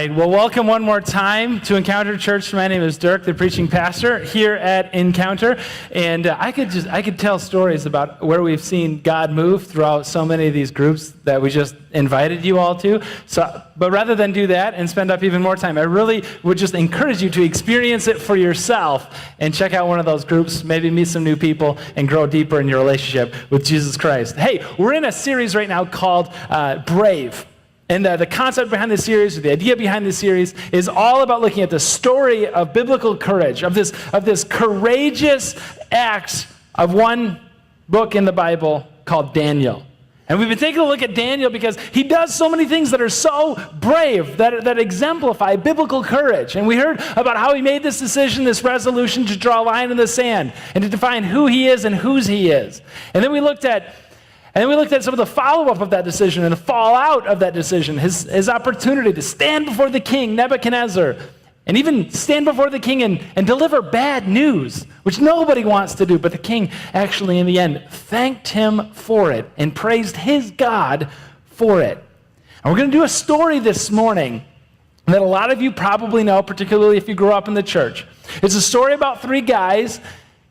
right. Well, welcome one more time to Encounter Church. My name is Dirk, the preaching pastor here at Encounter. And I could tell stories about where we've seen God move throughout so many of these groups that we just invited you all to. But rather than do that and spend up even more time, I really would just encourage you to experience it for yourself and check out one of those groups, maybe meet some new people and grow deeper in your relationship with Jesus Christ. Hey, we're in a series right now called Brave. And the concept behind this series, or the idea behind this series, is all about looking at the story of biblical courage, of this courageous acts of one book in the Bible called Daniel. And we've been taking a look at Daniel because he does so many things that are so brave, that exemplify biblical courage. And we heard about how he made this decision, this resolution to draw a line in the sand and to define who he is and whose he is. And then we looked at some of the follow-up of that decision and the fallout of that decision, his opportunity to stand before the king, Nebuchadnezzar, and even stand before the king and deliver bad news, which nobody wants to do. But the king actually, in the end, thanked him for it and praised his God for it. And we're going to do a story this morning that a lot of you probably know, particularly if you grew up in the church. It's a story about three guys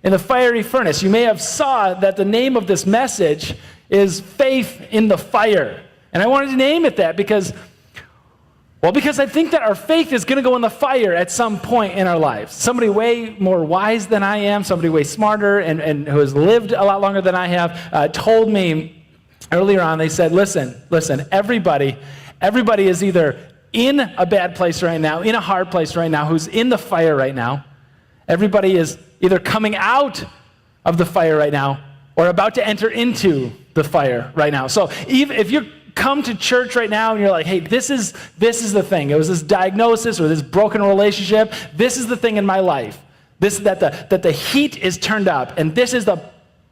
in the fiery furnace. You may have saw that the name of this message is Faith in the Fire. And I wanted to name it that because I think that our faith is going to go in the fire at some point in our lives. Somebody way more wise than I am, somebody way smarter and who has lived a lot longer than I have, told me earlier on, they said, listen, everybody is either in a bad place right now, in a hard place right now, who's in the fire right now. Everybody is either coming out of the fire right now or about to enter into the fire right now. So even if you come to church right now and you're like, hey, this is the thing. It was this diagnosis or this broken relationship. This is the thing in my life. That the heat is turned up, and this is the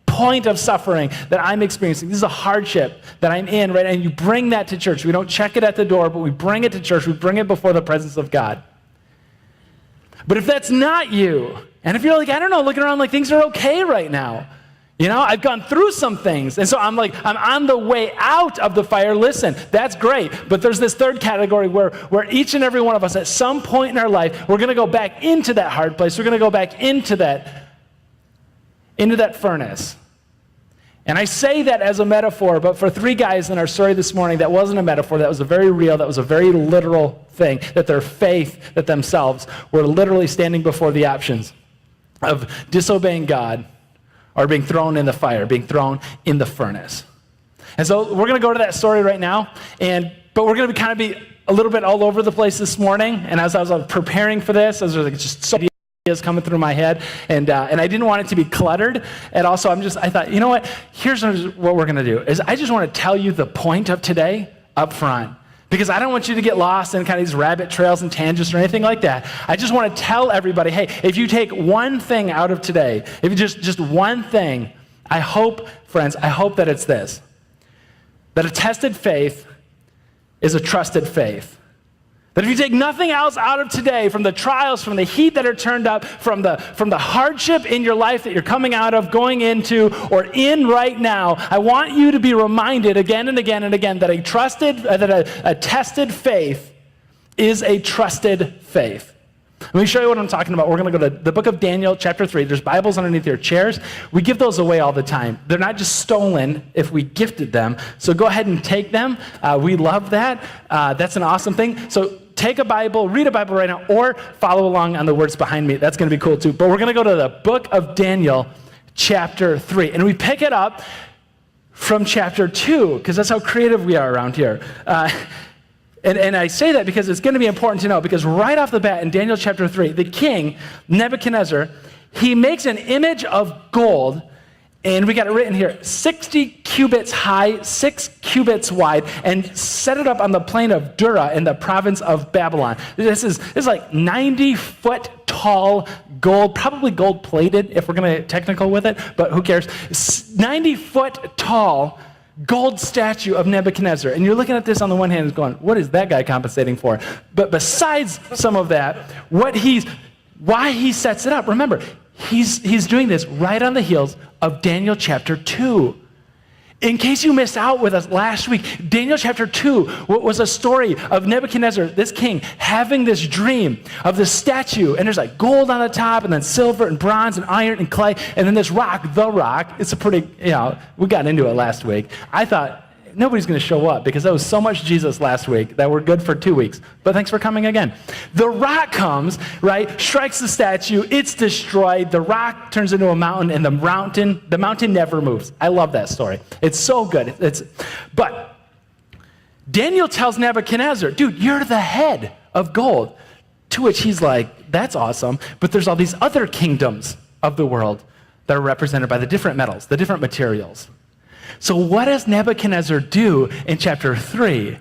point of suffering that I'm experiencing. This is a hardship that I'm in, right? And you bring that to church. We don't check it at the door, but we bring it to church. We bring it before the presence of God. But if that's not you, and if you're like, I don't know, looking around like things are okay right now, you know, I've gone through some things, and so I'm on the way out of the fire. Listen, that's great, but there's this third category where each and every one of us at some point in our life, we're going to go back into that hard place. We're going to go back into that furnace. And I say that as a metaphor, but for three guys in our story this morning, that wasn't a metaphor. That was a very real, that was a very literal thing, that their faith, that themselves were literally standing before the options of disobeying God or being thrown in the fire, being thrown in the furnace. And so we're going to go to that story right now, but we're going to be a little bit all over the place this morning. And as I was preparing for this, as there was just so many ideas coming through my head, and I didn't want it to be cluttered. And also, I thought, you know what? Here's what we're going to do, is I just want to tell you the point of today up front. Because I don't want you to get lost in kind of these rabbit trails and tangents or anything like that. I just want to tell everybody, hey, if you take one thing out of today, if you just one thing, I hope, friends, that it's this. That a tested faith is a trusted faith. That if you take nothing else out of today, from the trials, from the heat that are turned up, from the hardship in your life that you're coming out of, going into, or in right now, I want you to be reminded again and again and again that a tested faith is a trusted faith. Let me show you what I'm talking about. We're going to go to the book of Daniel, chapter 3. There's Bibles underneath your chairs. We give those away all the time. They're not just stolen if we gifted them. So go ahead and take them. We love that. That's an awesome thing. So take a Bible, read a Bible right now, or follow along on the words behind me. That's going to be cool too. But we're going to go to the book of Daniel, chapter 3. And we pick it up from chapter 2, because that's how creative we are around here. And I say that because it's going to be important to know, because right off the bat in Daniel chapter 3, the king, Nebuchadnezzar, he makes an image of gold, and we got it written here, 60 cubits high, 6 cubits wide, and set it up on the plain of Dura in the province of Babylon. This is like 90-foot tall gold, probably gold-plated if we're going to get technical with it, but who cares? 90-foot tall gold statue of Nebuchadnezzar. And you're looking at this on the one hand and going, what is that guy compensating for? But besides some of that, why he sets it up, remember, he's doing this right on the heels of Daniel chapter 2. In case you missed out with us last week, Daniel chapter 2 was a story of Nebuchadnezzar, this king, having this dream of this statue, and there's like gold on the top, and then silver and bronze and iron and clay, and then this rock, the rock. It's a pretty, we got into it last week. I thought, nobody's going to show up because there was so much Jesus last week that we're good for 2 weeks. But thanks for coming again. The rock comes, right, strikes the statue, it's destroyed, the rock turns into a mountain, and the mountain never moves. I love that story. It's so good. But Daniel tells Nebuchadnezzar, dude, you're the head of gold. To which he's like, that's awesome, but there's all these other kingdoms of the world that are represented by the different metals, the different materials. So what does Nebuchadnezzar do in chapter 3?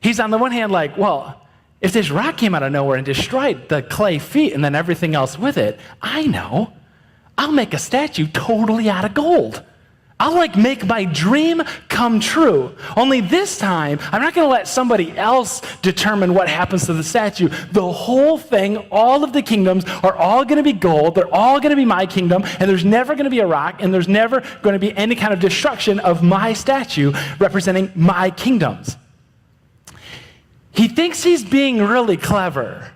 He's on the one hand like, well, if this rock came out of nowhere and destroyed the clay feet and then everything else with it, I know. I'll make a statue totally out of gold. I'll make my dream come true. Only this time, I'm not going to let somebody else determine what happens to the statue. The whole thing, all of the kingdoms are all going to be gold. They're all going to be my kingdom, and there's never going to be a rock, and there's never going to be any kind of destruction of my statue representing my kingdoms. He thinks he's being really clever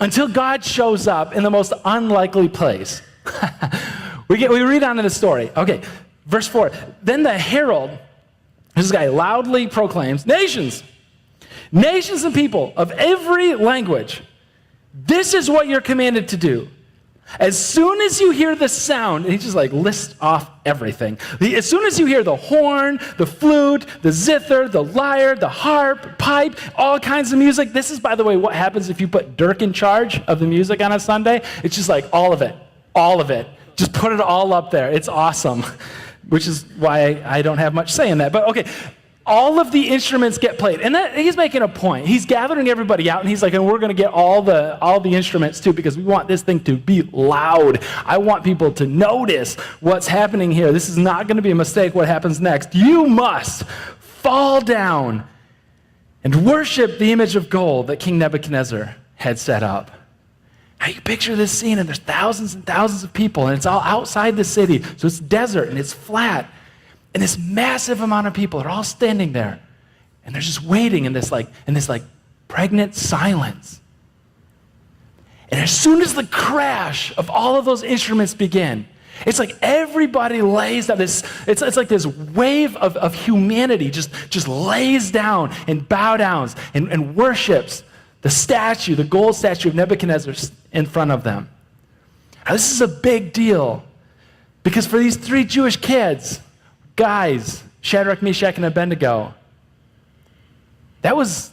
until God shows up in the most unlikely place. We read on in the story. Okay. Verse 4, then the herald, this guy loudly proclaims, nations and people of every language, this is what you're commanded to do. As soon as you hear the sound, and he just lists off everything. As soon as you hear the horn, the flute, the zither, the lyre, the harp, pipe, all kinds of music. This is, by the way, what happens if you put Dirk in charge of the music on a Sunday. It's just all of it. Just put it all up there. It's awesome. Which is why I don't have much say in that. But okay, all of the instruments get played. And he's making a point. He's gathering everybody out, and he's like, and we're going to get all the instruments too, because we want this thing to be loud. I want people to notice what's happening here. This is not going to be a mistake what happens next. You must fall down and worship the image of gold that King Nebuchadnezzar had set up. Now you picture this scene, and there's thousands and thousands of people, and it's all outside the city, so it's desert, and it's flat, and this massive amount of people are all standing there, and they're just waiting in this pregnant silence. And as soon as the crash of all of those instruments begin, it's like everybody lays down. It's like this wave of humanity just lays down and bow downs and worships the statue, the gold statue of Nebuchadnezzar in front of them. Now, this is a big deal because for these 3 Jewish kids, guys, Shadrach, Meshach, and Abednego, that was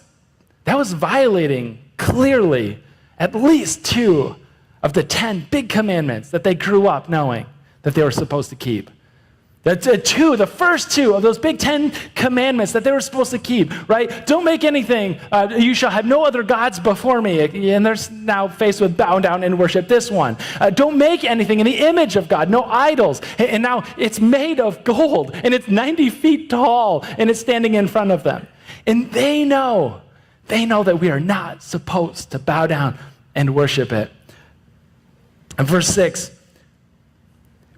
violating clearly at least 2 of the 10 big commandments that they grew up knowing that they were supposed to keep. The first 2 of those big 10 commandments that they were supposed to keep, right? Don't make anything, you shall have no other gods before me. And they're now faced with bow down and worship this one. Don't make anything in the image of God, no idols. And now it's made of gold, and it's 90 feet tall, and it's standing in front of them. And they know that we are not supposed to bow down and worship it. And verse 6,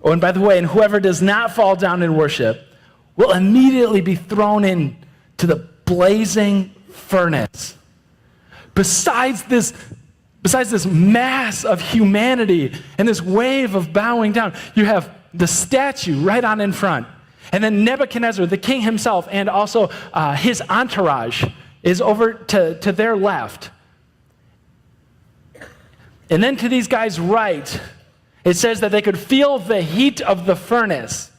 oh, and by the way, and whoever does not fall down and worship will immediately be thrown into the blazing furnace. Besides this mass of humanity and this wave of bowing down, you have the statue right on in front. And then Nebuchadnezzar, the king himself, and also his entourage is over to their left. And then to these guys' right, it says that they could feel the heat of the furnace.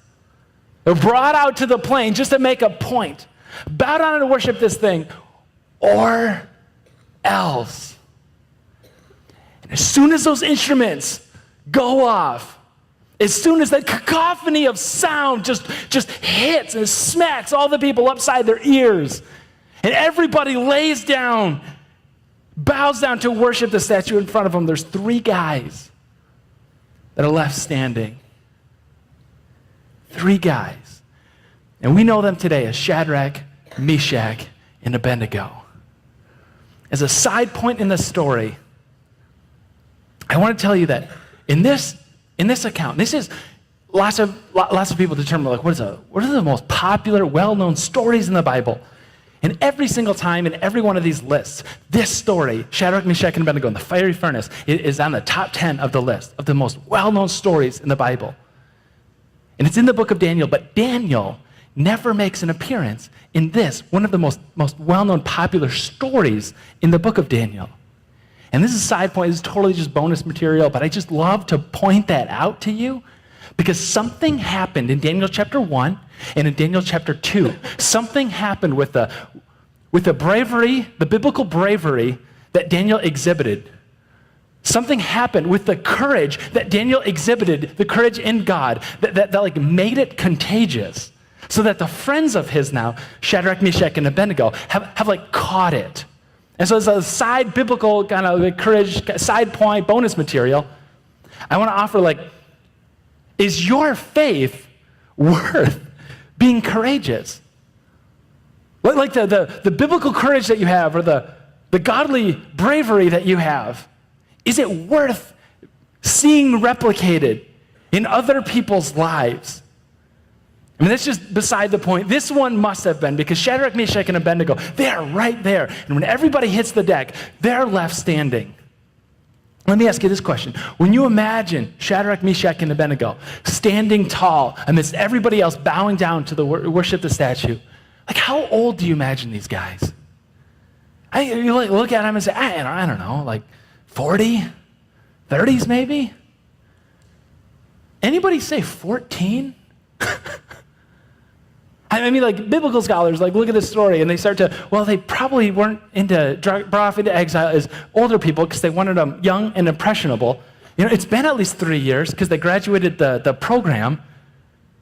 They're brought out to the plain just to make a point. Bow down and worship this thing, or else. And as soon as those instruments go off, as soon as that cacophony of sound just hits and smacks all the people upside their ears, and everybody lays down, bows down to worship the statue in front of them, there's 3 guys that are left standing. 3 guys. And we know them today as Shadrach, Meshach, and Abednego. As a side point in the story, I want to tell you that in this account, this is lots of people determine, like, what are the most popular, well-known stories in the Bible? And every single time in every one of these lists, this story, Shadrach, Meshach, and Abednego in the fiery furnace, is on the top 10 of the list of the most well-known stories in the Bible. And it's in the book of Daniel, but Daniel never makes an appearance in this, one of the most well-known popular stories in the book of Daniel. And this is a side point, this is totally just bonus material, but I just love to point that out to you because something happened in Daniel chapter 1 and in Daniel chapter 2. Something happened with the bravery, the biblical bravery that Daniel exhibited. Something happened with the courage that Daniel exhibited, the courage in God, that like made it contagious. So that the friends of his now, Shadrach, Meshach, and Abednego, have like caught it. And so as a side biblical kind of courage, side point, bonus material, I want to offer like, is your faith worth being courageous? Like the biblical courage that you have or the godly bravery that you have, is it worth seeing replicated in other people's lives? I mean, that's just beside the point. This one must have been, because Shadrach, Meshach, and Abednego, they're right there. And when everybody hits the deck, they're left standing. Let me ask you this question. When you imagine Shadrach, Meshach, and Abednego standing tall amidst everybody else bowing down to worship the statue, like how old do you imagine these guys? You look at them and say, I don't know, like 40, 30s maybe? Anybody say 14? I mean, like, biblical scholars, like, look at this story, and they start to, well, they probably weren't brought off into exile as older people because they wanted them young and impressionable. You know, it's been at least 3 years because they graduated the program.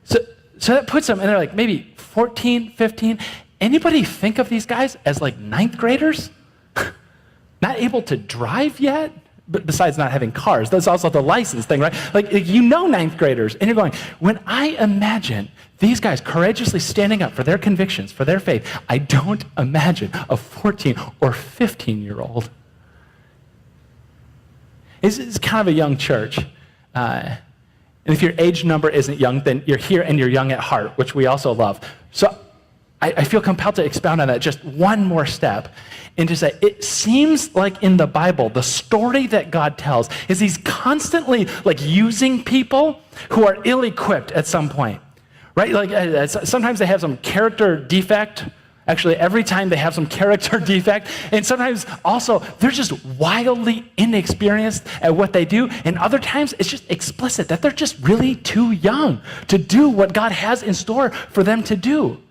So that puts them, and they're like maybe 14, 15. Anybody think of these guys as like ninth graders? Not able to drive yet? But besides not having cars, that's also the license thing, right? Like, you know ninth graders, and you're going, when I imagine these guys courageously standing up for their convictions, for their faith, I don't imagine a 14 or 15-year-old. It's kind of a young church. And if your age number isn't young, then you're here and you're young at heart, which we also love. So I feel compelled to expound on that just one more step and to say, it seems like in the Bible, the story that God tells is he's constantly like using people who are ill-equipped at some point, right? Like sometimes they have some character defect. Actually, every time they have some character defect. And sometimes also, they're just wildly inexperienced at what they do. And other times, it's just explicit that they're just really too young to do what God has in store for them to do.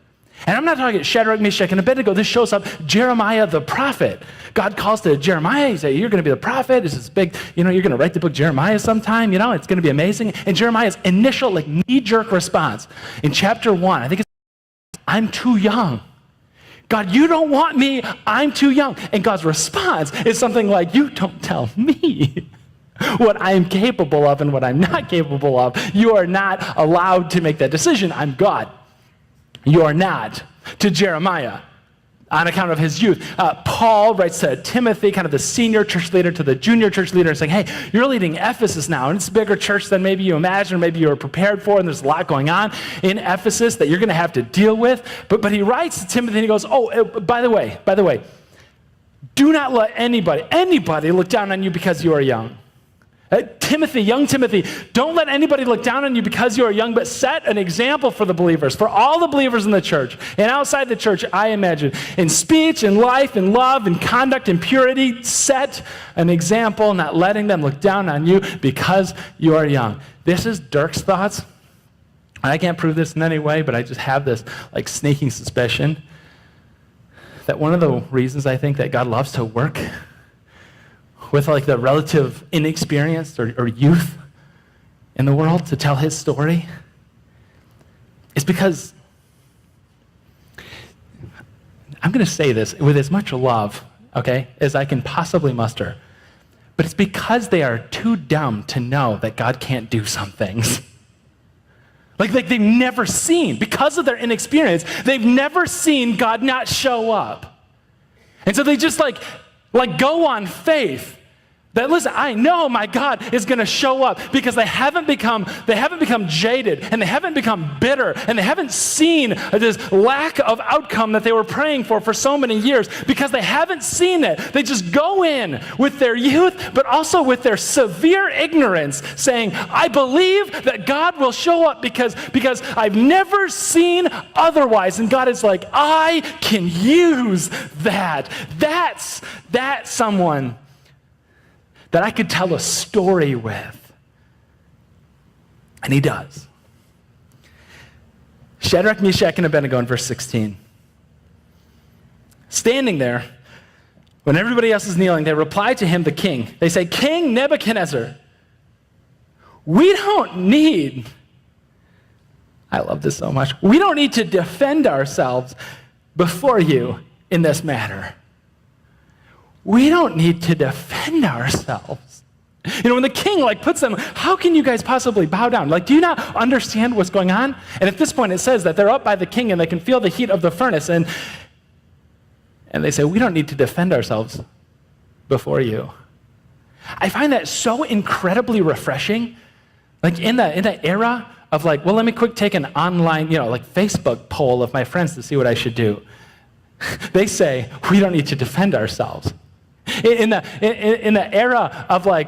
And I'm not talking Shadrach, Meshach, and Abednego. This shows up Jeremiah the prophet. God calls to Jeremiah. He says, you're going to be the prophet. This is big. You know, you're going to write the book Jeremiah sometime. You know, it's going to be amazing. And Jeremiah's initial like knee-jerk response in chapter 1, I think it's, I'm too young. God, you don't want me. I'm too young. And God's response is something like, you don't tell me what I am capable of and what I'm not capable of. You are not allowed to make that decision. I'm God. You are not. To Jeremiah, on account of his youth. Paul writes to Timothy, kind of the senior church leader, to the junior church leader, saying, hey, you're leading Ephesus now, and it's a bigger church than maybe you imagine, or maybe you were prepared for, and there's a lot going on in Ephesus that you're going to have to deal with. But he writes to Timothy, and he goes, by the way, do not let anybody look down on you because you are young. Timothy, young Timothy, don't let anybody look down on you because you are young, but set an example for the believers, for all the believers in the church and outside the church, I imagine. In speech, in life, in love, in conduct, in purity, set an example, not letting them look down on you because you are young. This is Dirk's thoughts. I can't prove this in any way, but I just have this like sneaking suspicion that one of the reasons I think that God loves to work with like the relative inexperience or youth in the world to tell his story is because, I'm going to say this with as much love, okay, as I can possibly muster, but it's because they are too dumb to know that God can't do some things. Like they've never seen, because of their inexperience, they've never seen God not show up. And so they just like go on faith, That, listen, I know my God is going to show up because they haven't become jaded, and they haven't become bitter, and they haven't seen this lack of outcome that they were praying for so many years, because they haven't seen it. They just go in with their youth, but also with their severe ignorance, saying, I believe that God will show up because I've never seen otherwise. And God is like, I can use that. That's someone that I could tell a story with. And he does. Shadrach, Meshach, and Abednego in verse 16. Standing there, when everybody else is kneeling, they reply to him, the king. They say, King Nebuchadnezzar, we don't need, I love this so much, we don't need to defend ourselves before you in this matter. We don't need to defend ourselves. You know, when the king puts them, how can you guys possibly bow down? Do you not understand what's going on? And at this point it says that they're up by the king and they can feel the heat of the furnace, and they say, we don't need to defend ourselves before you. I find that so incredibly refreshing. In the era of well, let me quick take an online, Facebook poll of my friends to see what I should do. They say, we don't need to defend ourselves. In the era of I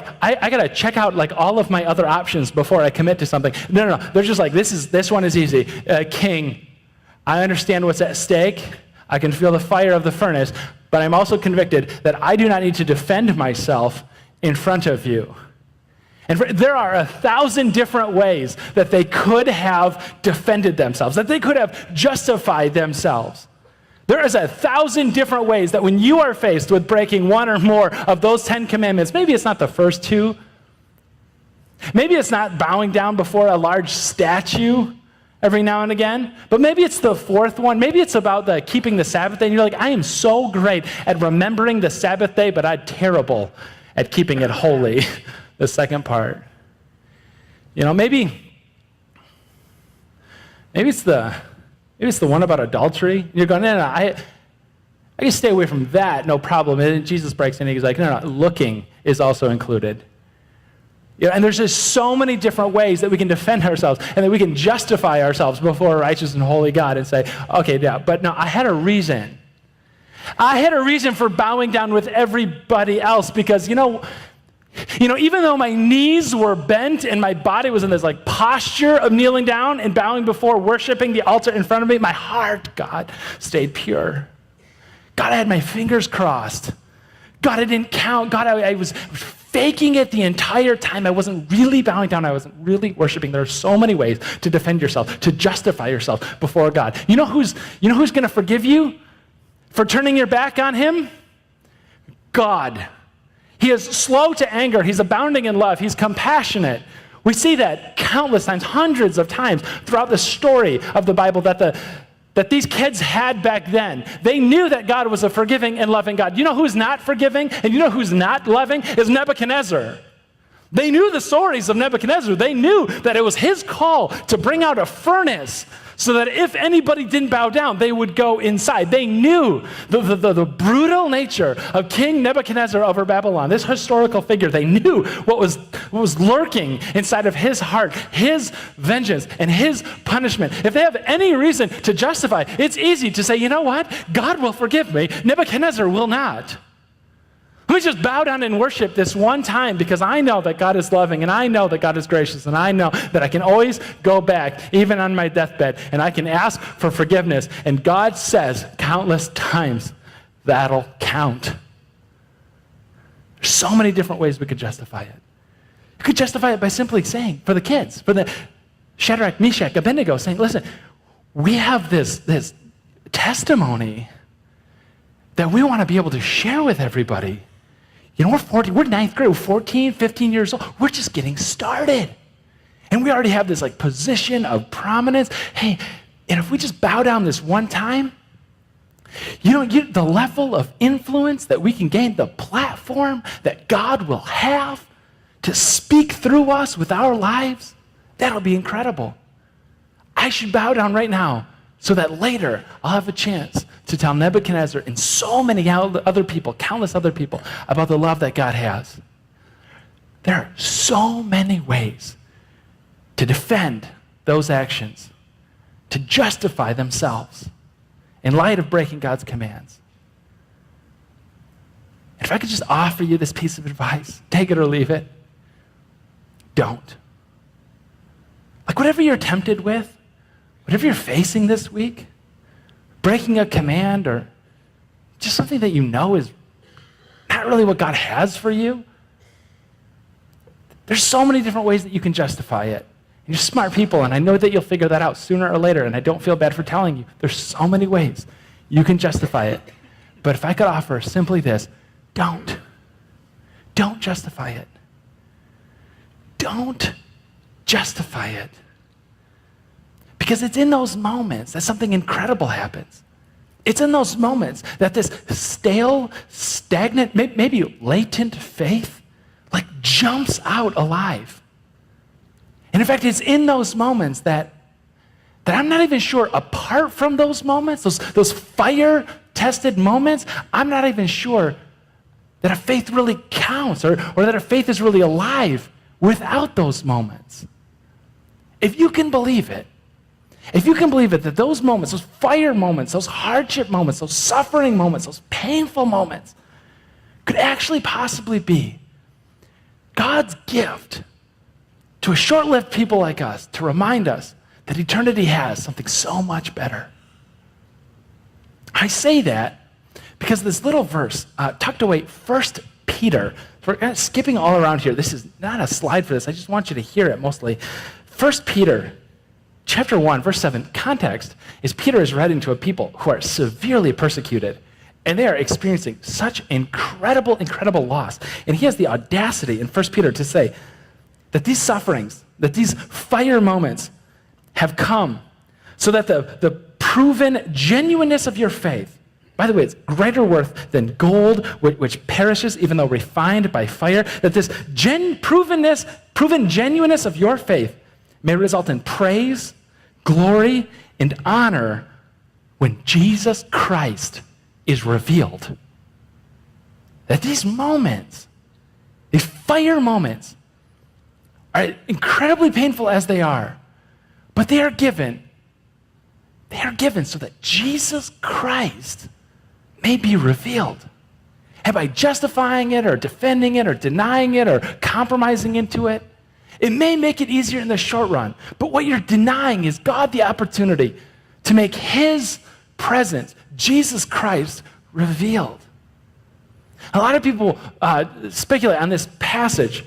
got to check out all of my other options before I commit to something. No. They're just this one is easy. King, I understand what's at stake. I can feel the fire of the furnace, but I'm also convicted that I do not need to defend myself in front of you. And there are 1,000 different ways that they could have defended themselves, that they could have justified themselves. There is 1,000 different ways that when you are faced with breaking one or more of those 10 commandments, maybe it's not the first two, maybe it's not bowing down before a large statue every now and again, but maybe it's the fourth one. Maybe it's about keeping the Sabbath day, and you're I am so great at remembering the Sabbath day, but I'm terrible at keeping it holy, the second part. Maybe it's the one about adultery. You're going, no, I can stay away from that, no problem. And Jesus breaks in and he's like, no, looking is also included. And there's just so many different ways that we can defend ourselves and that we can justify ourselves before a righteous and holy God and say, okay, yeah, but no, I had a reason. I had a reason for bowing down with everybody else because, even though my knees were bent and my body was in this posture of kneeling down and bowing before worshiping the altar in front of me, my heart, God, stayed pure. God, I had my fingers crossed. God, I didn't count. God, I was faking it the entire time. I wasn't really bowing down. I wasn't really worshiping. There are so many ways to defend yourself, to justify yourself before God. You know who's going to forgive you for turning your back on him? God. He is slow to anger. He's abounding in love. He's compassionate. We see that countless times, hundreds of times throughout the story of the Bible that these kids had back then. They knew that God was a forgiving and loving God. You know who's not forgiving and you know who's not loving? Is Nebuchadnezzar. They knew the stories of Nebuchadnezzar. They knew that it was his call to bring out a furnace so that if anybody didn't bow down, they would go inside. They knew the brutal nature of King Nebuchadnezzar over Babylon, this historical figure. They knew what was lurking inside of his heart, his vengeance and his punishment. If they have any reason to justify, it's easy to say, you know what? God will forgive me. Nebuchadnezzar will not. Let me just bow down and worship this one time because I know that God is loving and I know that God is gracious and I know that I can always go back, even on my deathbed, and I can ask for forgiveness. And God says countless times, that'll count. There's so many different ways we could justify it. You could justify it by simply saying, for the kids, for the Shadrach, Meshach, Abednego, saying, listen, we have this testimony that we want to be able to share with everybody. We're ninth grade, we're 14, 15 years old. We're just getting started. And we already have this position of prominence. Hey, and if we just bow down this one time, the level of influence that we can gain, the platform that God will have to speak through us with our lives, that'll be incredible. I should bow down right now so that later I'll have a chance to tell Nebuchadnezzar and so many other people, countless other people, about the love that God has. There are so many ways to defend those actions, to justify themselves in light of breaking God's commands. And if I could just offer you this piece of advice, take it or leave it, don't. Like whatever you're tempted with, whatever you're facing this week, breaking a command or just something that you know is not really what God has for you, there's so many different ways that you can justify it. And you're smart people, and I know that you'll figure that out sooner or later, and I don't feel bad for telling you. There's so many ways you can justify it. But if I could offer simply this, don't. Don't justify it. Don't justify it. Because it's in those moments that something incredible happens. It's in those moments that this stale, stagnant, maybe latent faith like jumps out alive. And in fact, it's in those moments that I'm not even sure, apart from those moments, those fire-tested moments, I'm not even sure that a faith really counts or that a faith is really alive without those moments. If you can believe it, that those moments, those fire moments, those hardship moments, those suffering moments, those painful moments could actually possibly be God's gift to a short-lived people like us to remind us that eternity has something so much better. I say that because this little verse tucked away, 1 Peter, we're kind of skipping all around here. This is not a slide for this. I just want you to hear it mostly. 1 Peter chapter 1, verse 7, context is Peter is writing to a people who are severely persecuted, and they are experiencing such incredible, incredible loss. And he has the audacity in 1 Peter to say that these sufferings, that these fire moments have come so that the proven genuineness of your faith, by the way, it's greater worth than gold, which perishes even though refined by fire, that this proven genuineness of your faith may result in praise, glory, and honor when Jesus Christ is revealed. That these moments, these fire moments, are incredibly painful as they are, but they are given so that Jesus Christ may be revealed. And by justifying it or defending it or denying it or compromising into it, it may make it easier in the short run, but what you're denying is God the opportunity to make his presence, Jesus Christ, revealed. A lot of people speculate on this passage,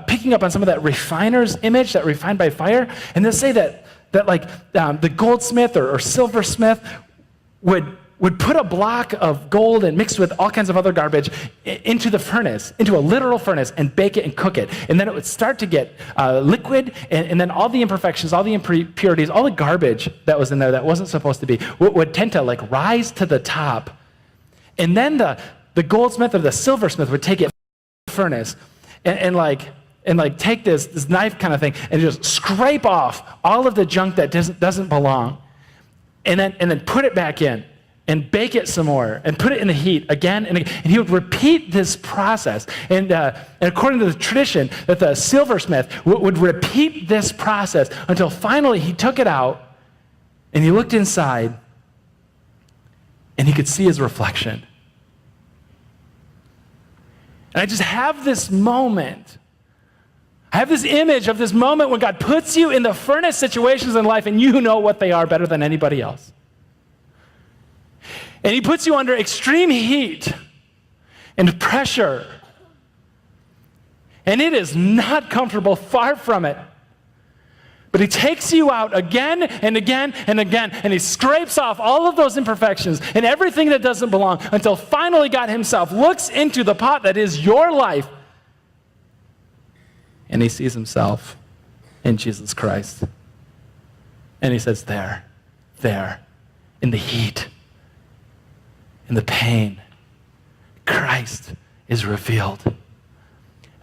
picking up on some of that refiner's image, that refined by fire, and they'll say that the goldsmith or silversmith would put a block of gold and mixed with all kinds of other garbage into the furnace, into a literal furnace, and bake it and cook it. And then it would start to get liquid, and then all the imperfections, all the impurities, all the garbage that was in there that wasn't supposed to be would tend to like rise to the top. And then the goldsmith or the silversmith would take it to the furnace and take this knife kind of thing and just scrape off all of the junk that doesn't belong, and then put it back in and bake it some more and put it in the heat again and again. And he would repeat this process. And according to the tradition, that the silversmith would repeat this process until finally he took it out and he looked inside and he could see his reflection. And I just have this moment. I have this image of this moment when God puts you in the furnace situations in life and you know what they are better than anybody else. And he puts you under extreme heat and pressure. And it is not comfortable, far from it. But he takes you out again and again and again, and he scrapes off all of those imperfections and everything that doesn't belong until finally God himself looks into the pot that is your life, and he sees himself in Jesus Christ. And he says, there, in the heat, in the pain, Christ is revealed.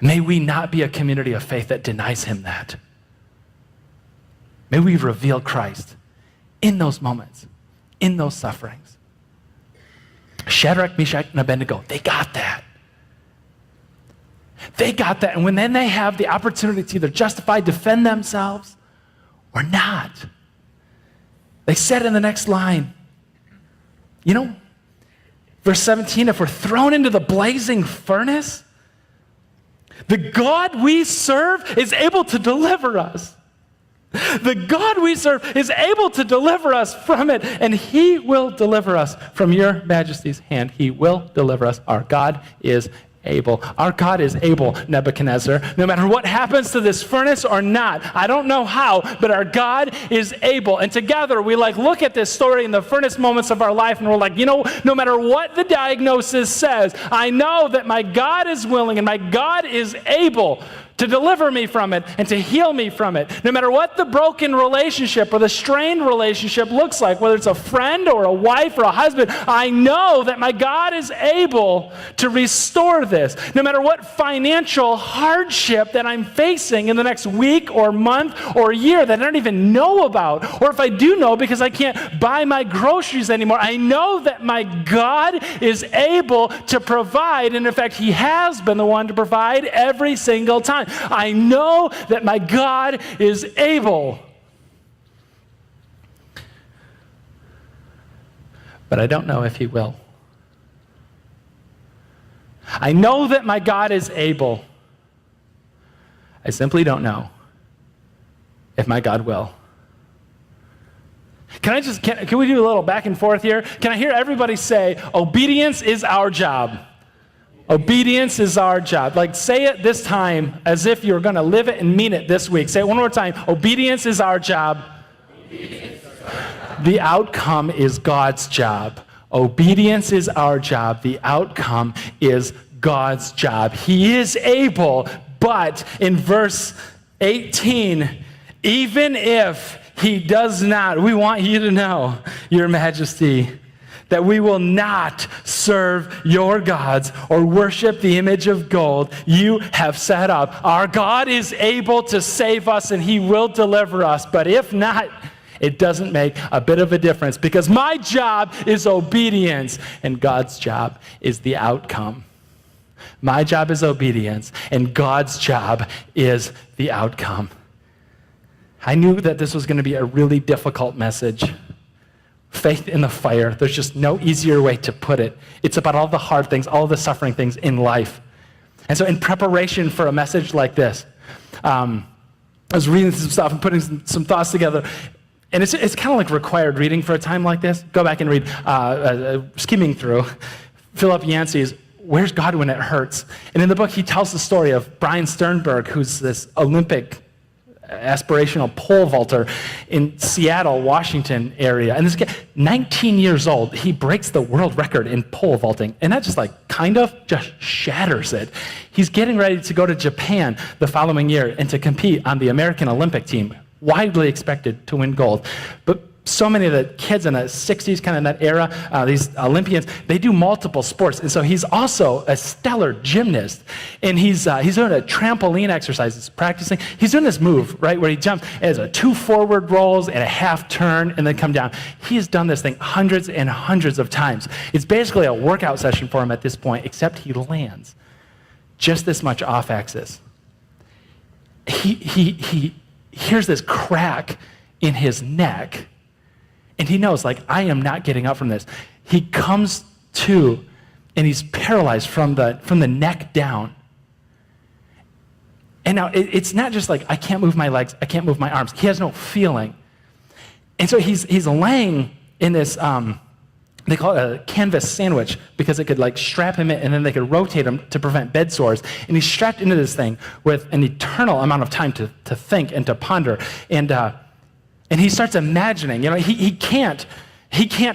May we not be a community of faith that denies him that. May we reveal Christ in those moments, in those sufferings. Shadrach, Meshach, and Abednego, they got that. They got that. And when then they have the opportunity to either justify, defend themselves, or not, they said in the next line, verse 17, if we're thrown into the blazing furnace, the God we serve is able to deliver us. The God we serve is able to deliver us from it, and he will deliver us from your majesty's hand. He will deliver us. Our God is able. Our God is able, Nebuchadnezzar. No matter what happens to this furnace or not, I don't know how, but our God is able. And together we look at this story in the furnace moments of our life, and we're like, no matter what the diagnosis says, I know that my God is willing and my God is able to deliver me from it and to heal me from it. No matter what the broken relationship or the strained relationship looks like, whether it's a friend or a wife or a husband, I know that my God is able to restore this. No matter what financial hardship that I'm facing in the next week or month or year that I don't even know about, or if I do know because I can't buy my groceries anymore, I know that my God is able to provide, and in fact, he has been the one to provide every single time. I know that my God is able. But I don't know if he will. I know that my God is able. I simply don't know if my God will. Can we do a little back and forth here? Can I hear everybody say, obedience is our job? Obedience is our job. Say it this time as if you're going to live it and mean it this week. Say it one more time. Obedience is our job. The outcome is God's job. Obedience is our job. The outcome is God's job. He is able, but in verse 18, even if he does not, we want you to know, Your Majesty, that we will not serve your gods or worship the image of gold you have set up. Our God is able to save us and he will deliver us. But if not, it doesn't make a bit of a difference, because my job is obedience and God's job is the outcome. My job is obedience and God's job is the outcome. I knew that this was going to be a really difficult message. Faith in the fire. There's just no easier way to put it. It's about all the hard things, all the suffering things in life. And so in preparation for a message like this, I was reading some stuff and putting some thoughts together. And it's kind of like required reading for a time like this. Go back and read, skimming through, Philip Yancey's Where's God When It Hurts? And in the book, he tells the story of Brian Sternberg, who's this Olympic aspirational pole vaulter in Seattle, Washington area. And this guy, 19 years old, he breaks the world record in pole vaulting. And that just just shatters it. He's getting ready to go to Japan the following year and to compete on the American Olympic team, widely expected to win gold. But so many of the kids in the 60s, kind of in that era, these Olympians, they do multiple sports. And so he's also a stellar gymnast. And he's doing a trampoline exercise. He's practicing. He's doing this move, right, where he jumps as a 2 forward rolls and a half turn and then come down. He has done this thing hundreds and hundreds of times. It's basically a workout session for him at this point, except he lands just this much off axis. He hears this crack in his neck. And he knows, I am not getting up from this. He comes to, and he's paralyzed from the neck down. And now it's not just I can't move my legs, I can't move my arms. He has no feeling. And so he's laying in this, they call it a canvas sandwich, because it could strap him in and then they could rotate him to prevent bed sores. And he's strapped into this thing with an eternal amount of time to think and to ponder. And he starts imagining, he can't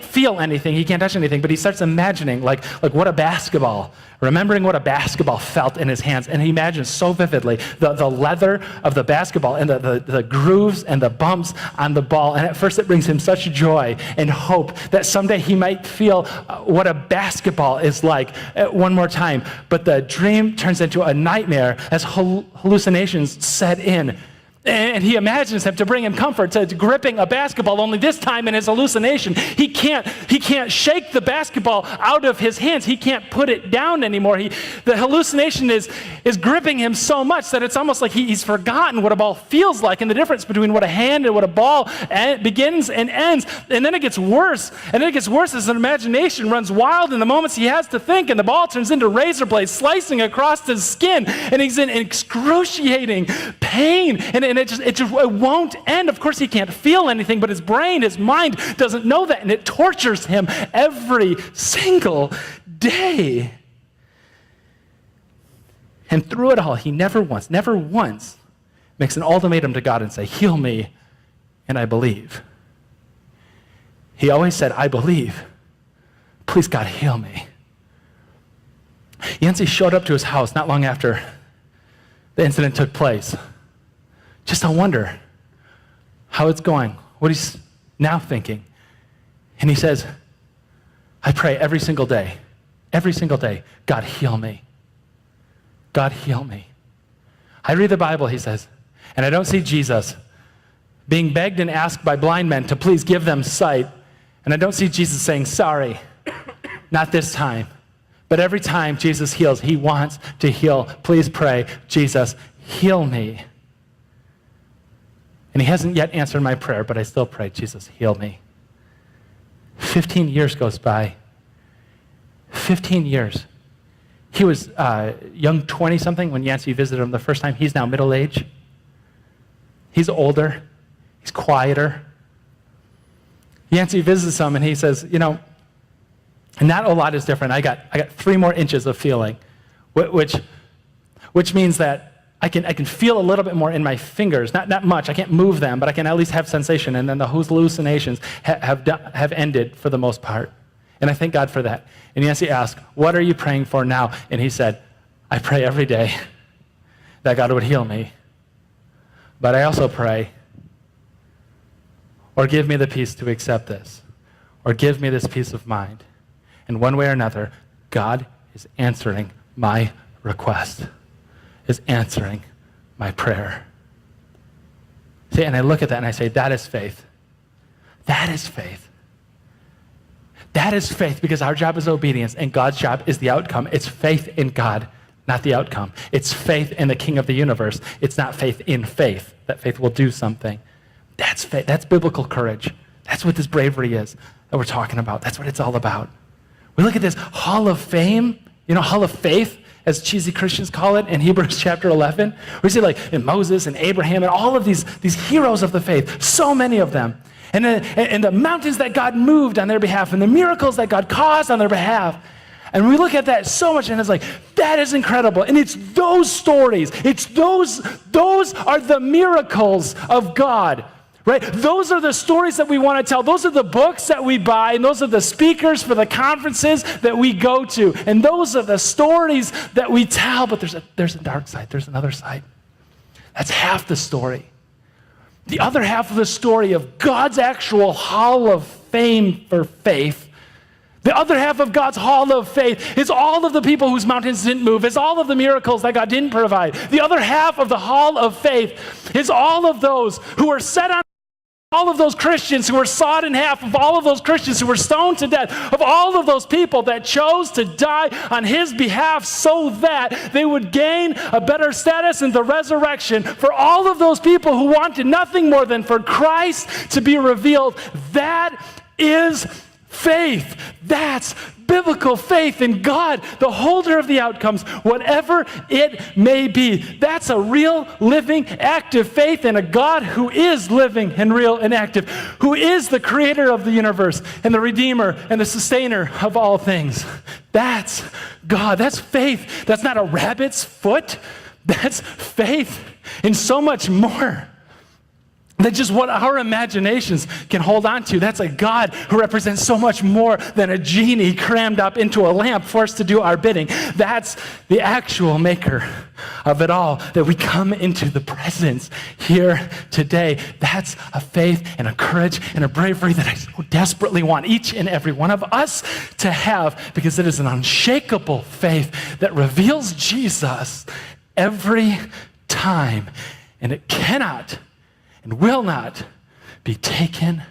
feel anything, he can't touch anything, but he starts imagining what a basketball, remembering what a basketball felt in his hands. And he imagines so vividly the leather of the basketball and the grooves and the bumps on the ball. And at first it brings him such joy and hope that someday he might feel what a basketball is like one more time. But the dream turns into a nightmare as hallucinations set in. And he imagines him to bring him comfort, to gripping a basketball, only this time in his hallucination, he can't shake the basketball out of his hands. He can't put it down anymore. The hallucination is gripping him so much that it's almost like he's forgotten what a ball feels like and the difference between what a hand and what a ball begins and ends. And then it gets worse. And then it gets worse as an imagination runs wild in the moments he has to think, and the ball turns into razor blades slicing across his skin, and he's in excruciating pain. And it won't end. Of course, he can't feel anything, but his brain, his mind doesn't know that, and it tortures him every single day. And through it all, he never once makes an ultimatum to God and say, heal me, and I believe. He always said, I believe. Please, God, heal me. Yancey showed up to his house not long after the incident took place. Just to wonder how it's going, what he's now thinking. And he says, I pray every single day, God, heal me. God, heal me. I read the Bible, he says, and I don't see Jesus being begged and asked by blind men to please give them sight. And I don't see Jesus saying, sorry, not this time. But every time Jesus heals, he wants to heal. Please pray, Jesus, heal me. And he hasn't yet answered my prayer, but I still pray, Jesus, heal me. 15 years goes by. 15 years. He was young 20-something when Yancey visited him the first time. He's now middle-aged. He's older. He's quieter. Yancey visits him, and he says, not a lot is different. I got 3 more inches of feeling, which means that I can feel a little bit more in my fingers, not much. I can't move them, but I can at least have sensation. And then the hallucinations have ended for the most part. And I thank God for that. And Yancey asked, what are you praying for now? And he said, I pray every day that God would heal me. But I also pray, or give me the peace to accept this, or give me this peace of mind. And one way or another, God is answering my request, is answering my prayer. See, and I look at that and I say, that is faith. That is faith. That is faith, because our job is obedience and God's job is the outcome. It's faith in God, not the outcome. It's faith in the King of the universe. It's not faith in faith, that faith will do something. That's faith. That's biblical courage. That's what this bravery is that we're talking about. That's what it's all about. We look at this hall of fame, hall of faith, as cheesy Christians call it in Hebrews chapter 11. We see like in Moses and Abraham and all of these heroes of the faith, so many of them. And the mountains that God moved on their behalf and the miracles that God caused on their behalf. And we look at that so much and it's like, that is incredible. And it's those stories, those are the miracles of God. Right? Those are the stories that we want to tell. Those are the books that we buy, and those are the speakers for the conferences that we go to. And those are the stories that we tell, but there's a dark side. There's another side. That's half the story. The other half of the story of God's actual hall of fame for faith, the other half of God's hall of faith is all of the people whose mountains didn't move, is all of the miracles that God didn't provide. The other half of the hall of faith is all of those who are set on, all of those Christians who were sawed in half, of all of those Christians who were stoned to death, of all of those people that chose to die on his behalf so that they would gain a better status in the resurrection. For all of those people who wanted nothing more than for Christ to be revealed, that is faith. That's biblical faith in God, the holder of the outcomes, whatever it may be. That's a real, living, active faith in a God who is living and real and active, who is the creator of the universe and the redeemer and the sustainer of all things. That's God. That's faith. That's not a rabbit's foot. That's faith in so much more. That's just what our imaginations can hold on to. That's a God who represents so much more than a genie crammed up into a lamp forced to do our bidding. That's the actual maker of it all, that we come into the presence here today. That's a faith and a courage and a bravery that I so desperately want each and every one of us to have, because it is an unshakable faith that reveals Jesus every time. and it cannot and will not be taken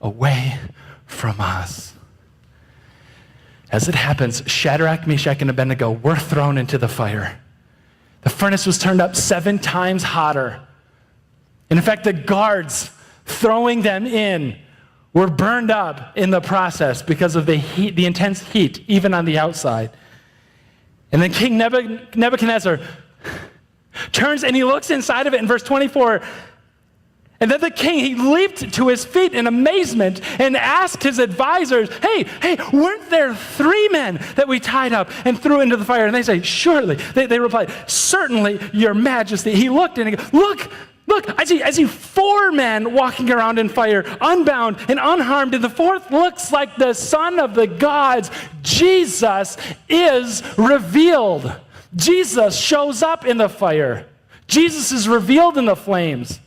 away from us. As it happens, Shadrach, Meshach, and Abednego were thrown into the fire. The furnace was turned up 7 times hotter. And in fact, the guards throwing them in were burned up in the process because of the heat, the intense heat, even on the outside. And then King Nebuchadnezzar turns and he looks inside of it in verse 24. And then the king, he leaped to his feet in amazement and asked his advisors, hey, weren't there 3 men that we tied up and threw into the fire? And they say, surely. They replied, certainly, your majesty. He looked and he goes, look, I see 4 men walking around in fire, unbound and unharmed. And the 4th looks like the son of the gods. Jesus is revealed. Jesus shows up in the fire. Jesus is revealed in the flames.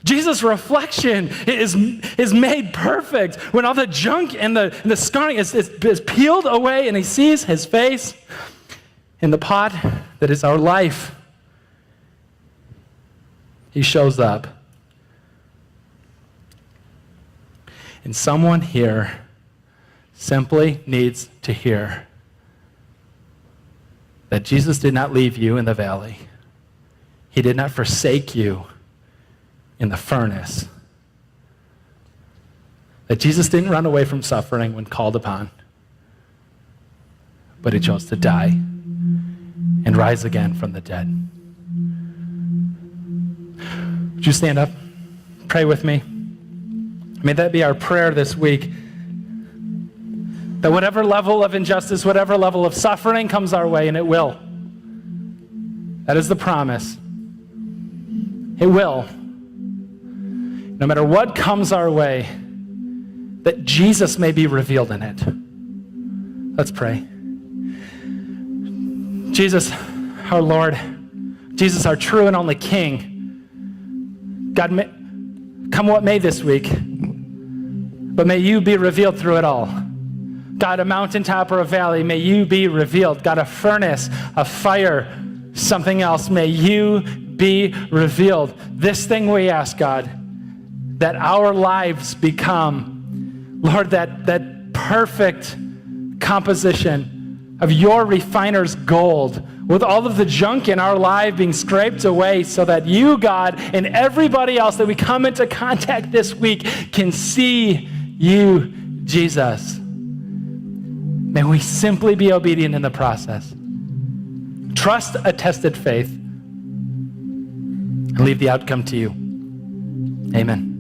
Jesus' reflection is made perfect when all the junk and the scarring is peeled away and he sees his face in the pot that is our life. He shows up. And someone here simply needs to hear that Jesus did not leave you in the valley. He did not forsake you in the furnace. That Jesus didn't run away from suffering when called upon, but he chose to die and rise again from the dead. Would you stand up? Pray with me. May that be our prayer this week. That whatever level of injustice, whatever level of suffering comes our way, and it will. That is the promise. It will. No matter what comes our way, that Jesus may be revealed in it. Let's pray. Jesus, our Lord, Jesus, our true and only King, God, come what may this week, but may you be revealed through it all. God, a mountaintop or a valley, may you be revealed. God, a furnace, a fire, something else, may you be revealed. This thing we ask, God, that our lives become, Lord, that perfect composition of your refiner's gold, with all of the junk in our life being scraped away so that you, God, and everybody else that we come into contact this week can see you, Jesus. May we simply be obedient in the process. Trust a tested faith and leave the outcome to you. Amen.